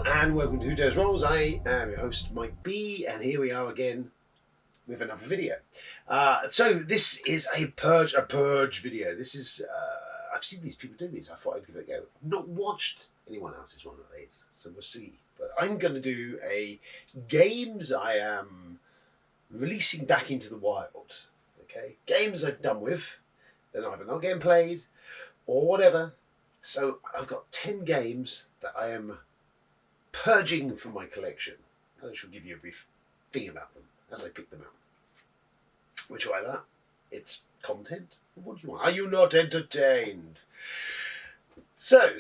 and welcome to Who Dares Rolls. I am your host Mike B, and here we are again with another video. So this is a purge video. This is I've seen these people do these. I thought I'd give it a go. I've not watched anyone else's one of these, so we'll see. But I'm going to do a games I am releasing back into the wild. Okay, games I've done with, they're either not getting played or whatever. So I've got 10 games that I am purging from my collection. And I shall give you a brief thing about them as I pick them out. Which you like that? It's content. What do you want? Are you not entertained? So,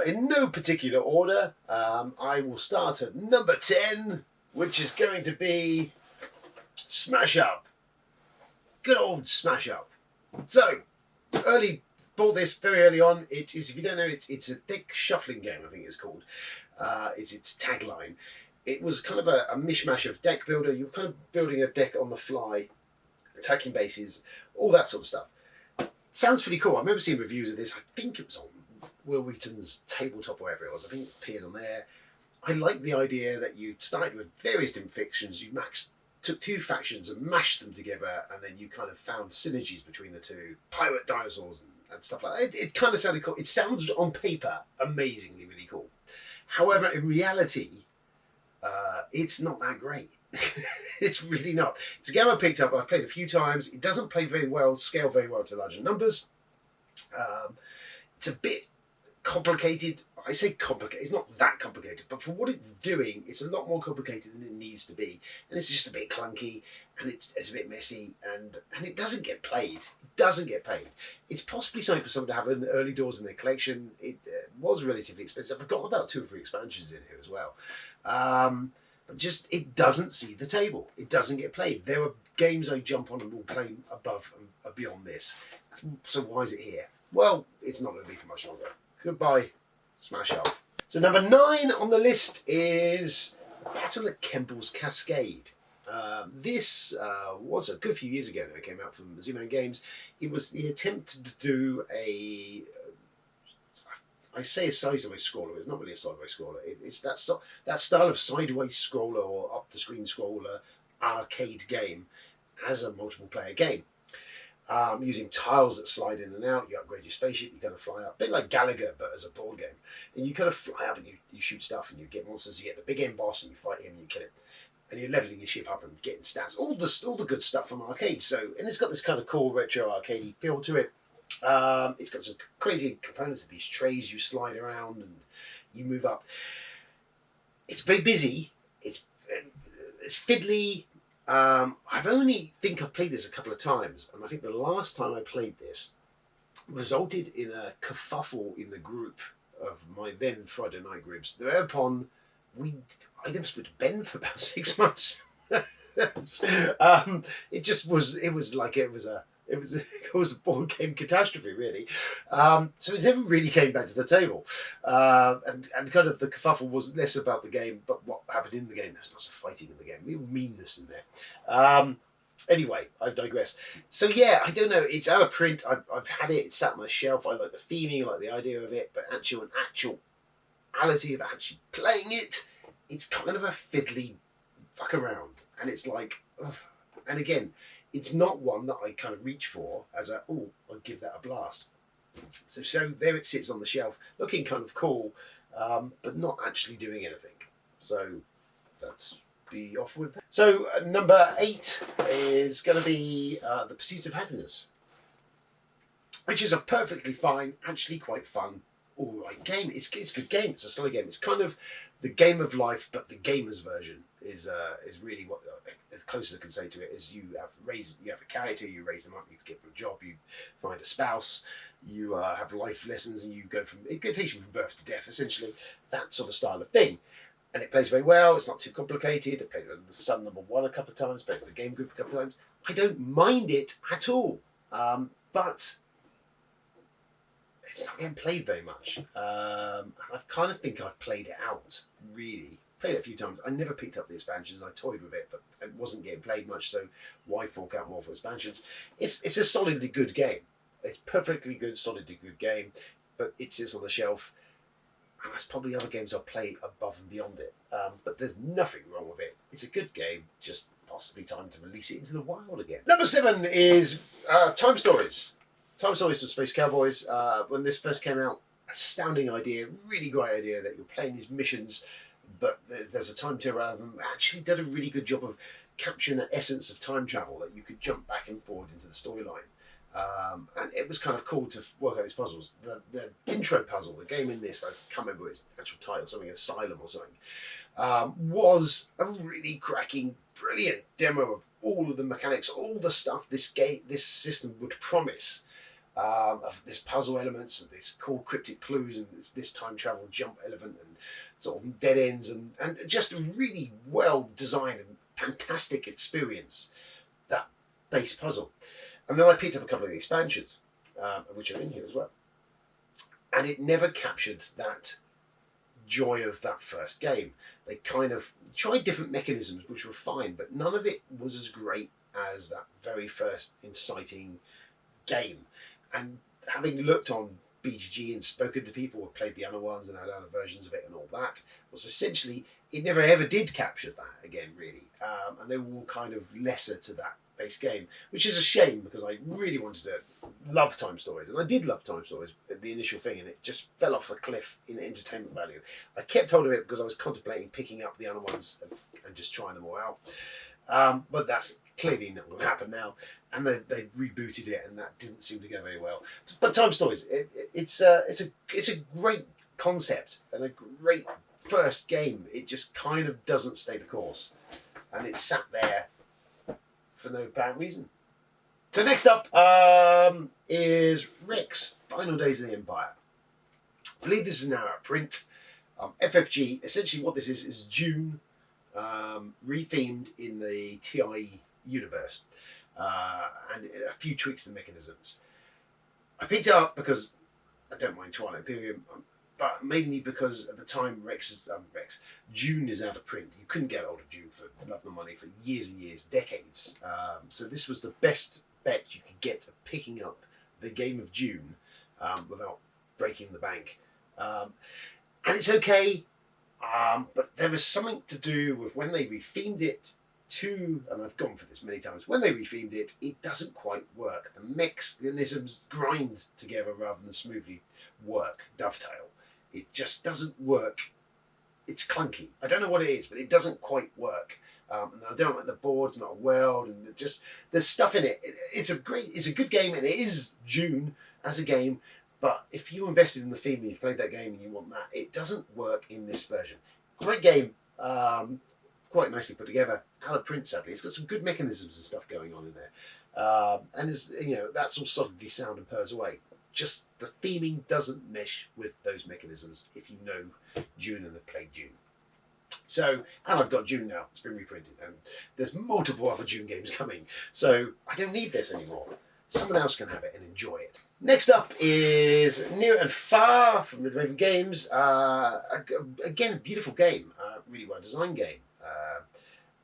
in no particular order, I will start at number 10, which is going to be Smash Up. Good old Smash Up. So, bought this very early on. It is, if you don't know, it's a deck shuffling game, I think it's called. It's its tagline. It was kind of a mishmash of deck builder. You're kind of building a deck on the fly, attacking bases, all that sort of stuff. It sounds pretty cool. I remember seeing reviews of this. I think it was on Will Wheaton's Tabletop or whatever it was. I think it appeared on there. I like the idea that you started with various different fictions. You took two factions and mashed them together, and then you kind of found synergies between the two. Pirate dinosaurs and stuff like that. It kind of sounded cool. It sounds on paper amazingly really cool. However, in reality, it's not that great. It's really not. It's a game I picked up. I've played a few times. It doesn't play very well, scale very well to larger numbers. It's a bit complicated. I say complicated. It's not that complicated, but for what it's doing, it's a lot more complicated than it needs to be. And it's just a bit clunky, and it's a bit messy, and it doesn't get played. It doesn't get played. It's possibly something for someone to have in the early doors in their collection. It was relatively expensive. I've got about 2 or 3 expansions in here as well. But just, it doesn't see the table. It doesn't get played. There are games I jump on and will play above and beyond this. So why is it here? Well, it's not going to be for much longer. Goodbye, Smash Up. So number 9 on the list is Battle at Kemble's Cascade. This was a good few years ago that it came out from Z-Man Games. It was the attempt to do I say a sideways scroller. It's not really a sideways scroller. It's that style of sideways scroller or up the screen scroller arcade game as a multiple player game. Using tiles that slide in and out. You upgrade your spaceship, you kind of fly up. A bit like Gallagher, but as a board game. And you kind of fly up and you shoot stuff and you get monsters. You get the big end boss and you fight him and you kill him. And you're leveling your ship up and getting stats. All the good stuff from arcade. So, and it's got this kind of cool retro arcadey feel to it. It's got some crazy components of these trays you slide around and you move up. It's very busy. It's fiddly. I've played this a couple of times, and I think the last time I played this resulted in a kerfuffle in the group of my then Friday night groups. Thereupon, I never spoke to Ben for about 6 months. It was a board game catastrophe, really. So it never really came back to the table. And kind of the kerfuffle was less about the game, but what happened in the game. There's lots of fighting in the game, real meanness in there. Anyway, I digress. So yeah, I don't know. It's out of print. I've had it. It's sat on my shelf. I like the theming. I like the idea of it. But actuality of actually playing it, it's kind of a fiddly fuck around. And it's like, ugh. And again, it's not one that I kind of reach for as I'll give that a blast. So there it sits on the shelf, looking kind of cool, but not actually doing anything. So let's be off with that. So number 8 is going to be The Pursuit of Happiness, which is a perfectly fine, actually quite fun, all right game. It's a good game. It's a solid game. It's kind of the game of life, but the gamer's version is really what as close as I can say to it is. You have a character, you raise them up, you get them a job, you find a spouse, you have life lessons, and you go it takes you from birth to death, essentially, that sort of style of thing. And it plays very well. It's not too complicated. I played with the Sun #1 a couple of times, played with the game group a couple of times. I don't mind it at all, but it's not getting played very much. I kind of think I've played it out, really. Played it a few times. I never picked up the expansions. I toyed with it, but it wasn't getting played much, so why fork out more for expansions? It's a solidly good game. It's perfectly good, solidly good game, but it sits on the shelf. and there's probably other games I'll play above and beyond it. But there's nothing wrong with it. It's a good game, just possibly time to release it into the wild again. Number 7 is Time Stories. Time Stories from Space Cowboys. When this first came out, astounding idea, really great idea that you're playing these missions, but there's a time to around them. Actually did a really good job of capturing the essence of time travel, that you could jump back and forward into the storyline. And it was kind of cool to work out these puzzles. The intro puzzle, the game in this, I can't remember its actual title, something Asylum or something, was a really cracking, brilliant demo of all of the mechanics, all the stuff this system would promise. Of this puzzle elements and this cool cryptic clues and this time travel jump element and sort of dead ends and just a really well designed and fantastic experience, that base puzzle. And then I picked up a couple of the expansions, which are in here as well. And it never captured that joy of that first game. They kind of tried different mechanisms, which were fine, but none of it was as great as that very first inciting game. And having looked on BGG and spoken to people who played the other ones and had other versions of it and all that, was essentially, it never ever did capture that again, really. And they were all kind of lesser to that base game, which is a shame, because I really wanted to love Time Stories, and I did love Time Stories at the initial thing, and it just fell off the cliff in entertainment value. I kept hold of it because I was contemplating picking up the other ones and just trying them all out, but that's clearly not going to happen now, and they rebooted it, and that didn't seem to go very well. But Time Stories, it's a great concept and a great first game. It just kind of doesn't stay the course, and it sat there for no apparent reason. So next up is Rex, Final Days of the Empire. I believe this is now out of print. FFG, essentially what this is Dune, rethemed in the TIE universe, and a few tweaks to the mechanisms. I picked it up because I don't mind Twilight Imperium, but mainly because at the time Dune is out of print. You couldn't get hold of Dune for love nor money for years and years, decades. So this was the best bet you could get of picking up the game of Dune without breaking the bank. And it's okay, but there was something to do with when they rethemed it to, and I've gone for this many times, when they rethemed it, it doesn't quite work. The mechanisms grind together rather than smoothly dovetail. It just doesn't work. It's clunky. I don't know what it is, but it doesn't quite work. And I don't like the board's not a world, and there's stuff in it. It's a good game, and it is Dune as a game. But if you invested in the theme and you've played that game and you want that, it doesn't work in this version. Great game, quite nicely put together. Out of print, sadly. It's got some good mechanisms and stuff going on in there, and it's, that's all solidly sound and purrs away. Just the theming doesn't mesh with those mechanisms if you know Dune and have played Dune. So, and I've got Dune now. It's been reprinted, and there's multiple other Dune games coming. So I don't need this anymore. Someone else can have it and enjoy it. Next up is Near and Far from Mid-Raven Games. Again, a beautiful game, really well designed game.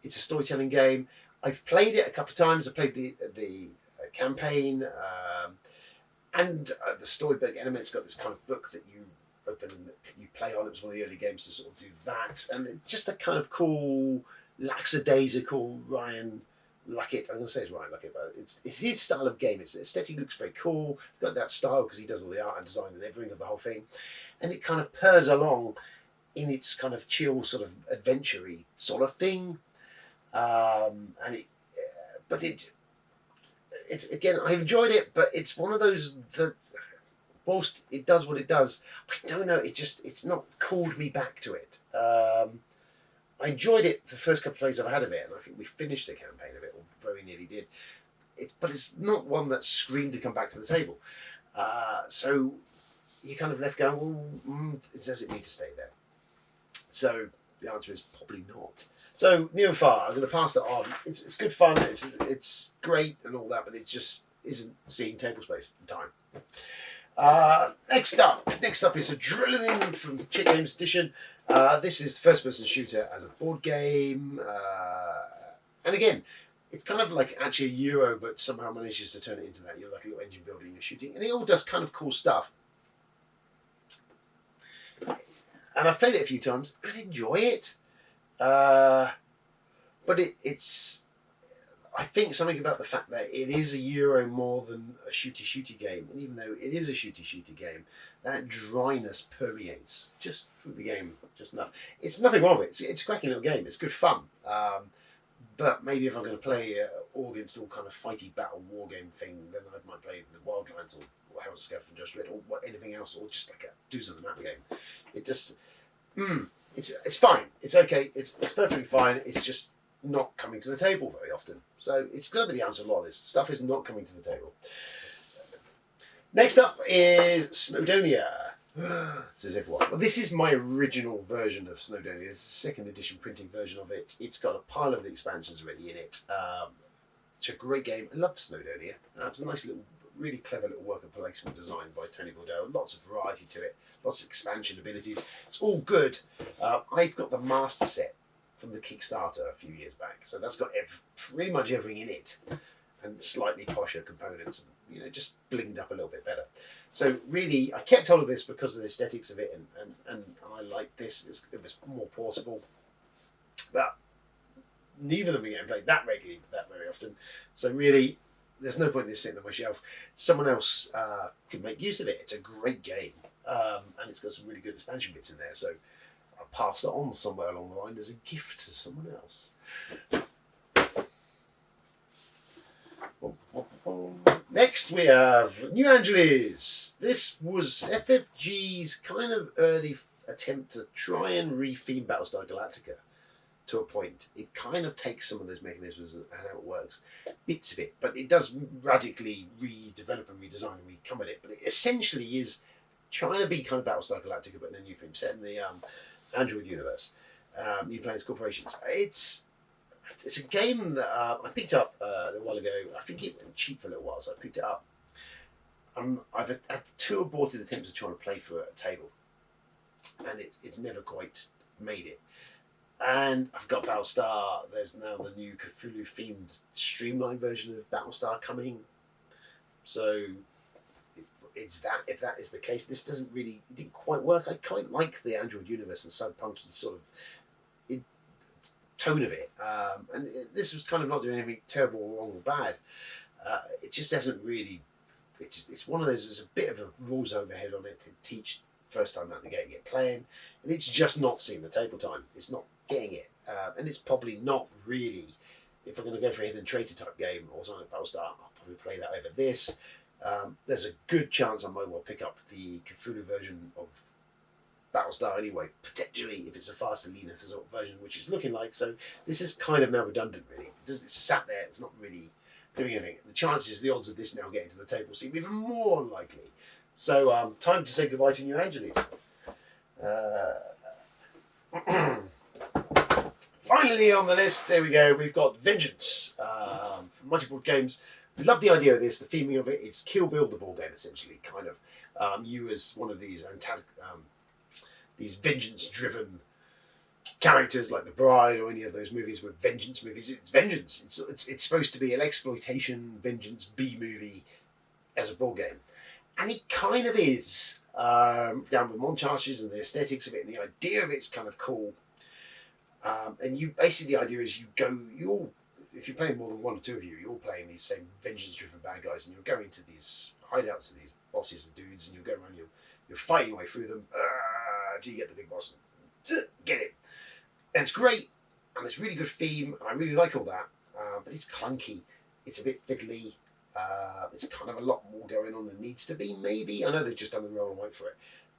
It's a storytelling game. I've played it a couple of times. I played the campaign, and the storybook element's got this kind of book that you open and you play on. It was one of the early games to sort of do that, and it's just a kind of cool, lackadaisical Ryan Luckett. I'm going to say it's Ryan Luckett, but it's his style of game. Its aesthetic looks very cool. It's got that style because he does all the art and design and everything of the whole thing, and it kind of purrs along in its kind of chill, sort of adventure-y sort of thing. It's again, I enjoyed it, but it's one of those that, whilst it does what it does, I don't know, it's not called me back to it. I enjoyed it the first couple of plays I've had of it, and I think we finished a campaign of it, or very nearly did. But it's not one that screamed to come back to the table. So you kind of left going, well, does it need to stay there? So the answer is probably not. So Near and Far, I'm going to pass that on. It's good fun. It's great and all that, but it just isn't seeing table space in time. Next up is Adrenaline from Chick Games Edition. This is first-person shooter as a board game, and again, it's kind of like actually a Euro, but somehow manages to turn it into that. You're like a little engine building, you're shooting, and it all does kind of cool stuff. and I've played it a few times and enjoy it. But it's I think something about the fact that it is a Euro more than a shooty game, and even though it is a shooty game, that dryness permeates just through the game, just enough. It's nothing wrong with it. It's a cracking little game. It's good fun. But maybe if I'm going to play all against all kind of fighty battle war game thing, then I might play the Wildlands or Herald Scout from Just Red or anything else, or just like a Do's of the Map game. It just, it's fine. It's okay. It's perfectly fine. It's just not coming to the table very often. So it's going to be the answer to a lot of this. Stuff is not coming to the table. Next up is Snowdonia. Says everyone. Well, this is my original version of Snowdonia. This is the second edition printing version of it. It's got a pile of the expansions already in it. It's a great game. I love Snowdonia. It's a nice little, really clever little worker placement design by Tony Bordeaux. Lots of variety to it. Lots of expansion abilities. It's all good. I've got the master set from the Kickstarter a few years back. So that's got pretty much everything in it. And slightly posher components. And, just blinged up a little bit better. So really, I kept hold of this because of the aesthetics of it, and I like this. It was more portable, but neither of them are getting played that regularly, that very often. So really, there's no point in this sitting on my shelf. Someone else could make use of it. It's a great game, and it's got some really good expansion bits in there. So I'll pass it on somewhere along the line as a gift to someone else. Next we have New Angeles. This was FFG's kind of early attempt to try and re-theme Battlestar Galactica to a point. It kind of takes some of those mechanisms and how it works, bits of it, but it does radically redevelop and redesign and recome at it. But it essentially is trying to be kind of Battlestar Galactica, but in a new theme set in the Android universe. New Planes Corporations. It's a game that I picked up a while ago. I think it went cheap for a little while, so I picked it up. I've had 2 aborted attempts of trying to play for a table, and it's never quite made it. And I've got Battlestar. There's now the new Cthulhu-themed streamlined version of Battlestar coming. So it's that. If that is the case, this it didn't quite work. I quite like the Android universe and cyberpunky sort of tone of it, and this was kind of not doing anything terrible or wrong or bad. It just hasn't really. It's one of those. There's a bit of a rules overhead on it to teach first time out the gate and get playing, and it's just not seeing the table time. It's not getting it, and it's probably not really. If I'm going to go for a hidden traitor type game or something like Battlestar, I'll probably play that over this. There's a good chance I might well pick up the Cthulhu version of Battlestar anyway, potentially if it's a faster, leaner sort of version, which it's looking like. So this is kind of now redundant, really. It's sat there, it's not really doing anything. The chances, the odds of this now getting to the table seem even more unlikely. So time to say goodbye to New Angeles. Finally on the list, there we go, we've got Vengeance from Multiple Games. We love the idea of this, the theming of it. It's Kill Bill the ball game, essentially, kind of. You as one of these these vengeance-driven characters like The Bride or any of those movies with vengeance movies. It's vengeance. It's supposed to be an exploitation, vengeance B-movie as a ball game. And it kind of is. Down with montages and the aesthetics of it and the idea of it's kind of cool. And you basically, the idea is if you're playing more than 1 or 2 of you, you're all playing these same vengeance-driven bad guys, and you're going to these hideouts of these bosses and dudes, and you'll go around, you're fighting your way through them till you get the big boss and get it. And it's great, and it's really good theme, and I really like all that, but it's clunky, it's a bit fiddly, it's kind of a lot more going on than needs to be, maybe. I know they've just done the roll and wait for it.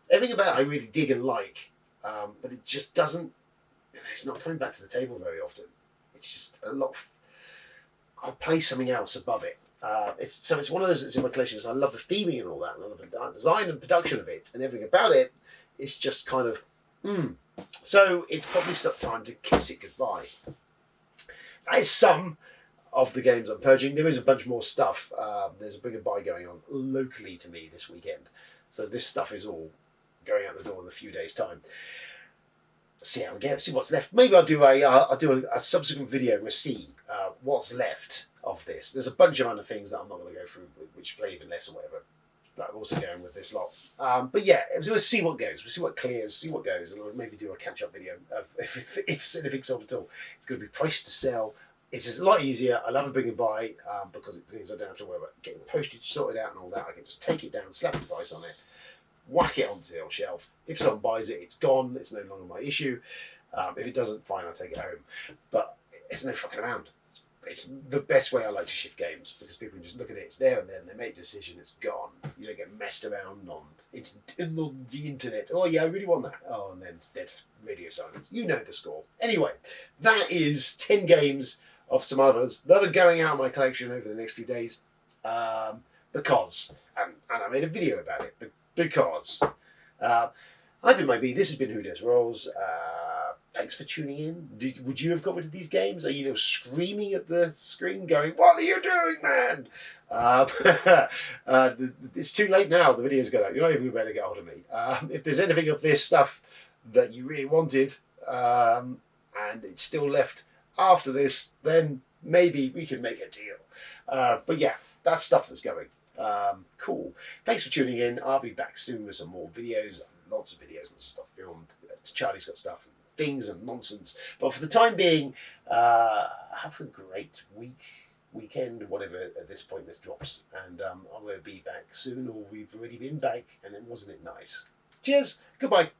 Everything about it I really dig and like, but it just doesn't, it's not coming back to the table very often. It's just a lot I'll play something else above it. It's one of those that's in my collection. I love the theming and all that, and I love the design and production of it, and everything about it. It's just kind of, So it's probably time to kiss it goodbye. That is some of the games I'm purging. There is a bunch more stuff. There's a bigger buy going on locally to me this weekend, so this stuff is all going out the door in a few days' time. See how we get. See what's left. Maybe I'll do a subsequent video and we'll see what's left of this. There's a bunch of other things that I'm not going to go through, which play even less or whatever. I'm also going with this lot. But yeah, we'll see what goes. We'll see what clears, see what goes, and I'll maybe do a catch-up video of if anything sold at all. It's going to be priced to sell. It's just a lot easier. I love a bring and buy because it means I don't have to worry about getting postage sorted out and all that. I can just take it down, slap the price on it, whack it onto the old shelf. If someone buys it, it's gone. It's no longer my issue. If it doesn't, fine, I'll take it home. But it's no fucking around. It's the best way I like to shift games because people can just look at it, it's there and then, they make a decision, it's gone. You don't get messed around on the internet. Oh yeah, I really want that. Oh, and then it's dead radio silence. You know the score. Anyway, that is 10 games of some others that are going out of my collection over the next few days because, and I made a video about it, because I've been Mike B, this has been Who Dares Rolls. Thanks for tuning in. Would you have got rid of these games? Are you screaming at the screen going, what are you doing, man? It's too late now. The video's gone out. You're not even going to get hold of me. If there's anything of this stuff that you really wanted and it's still left after this, then maybe we can make a deal. But yeah, that's stuff that's going. Cool. Thanks for tuning in. I'll be back soon with some more videos. Lots of videos, lots of stuff filmed. Charlie's got stuff. Things and nonsense, but for the time being, have a great weekend, whatever at this point this drops, and I will be back soon, or we've already been back, and then wasn't it nice? Cheers, goodbye.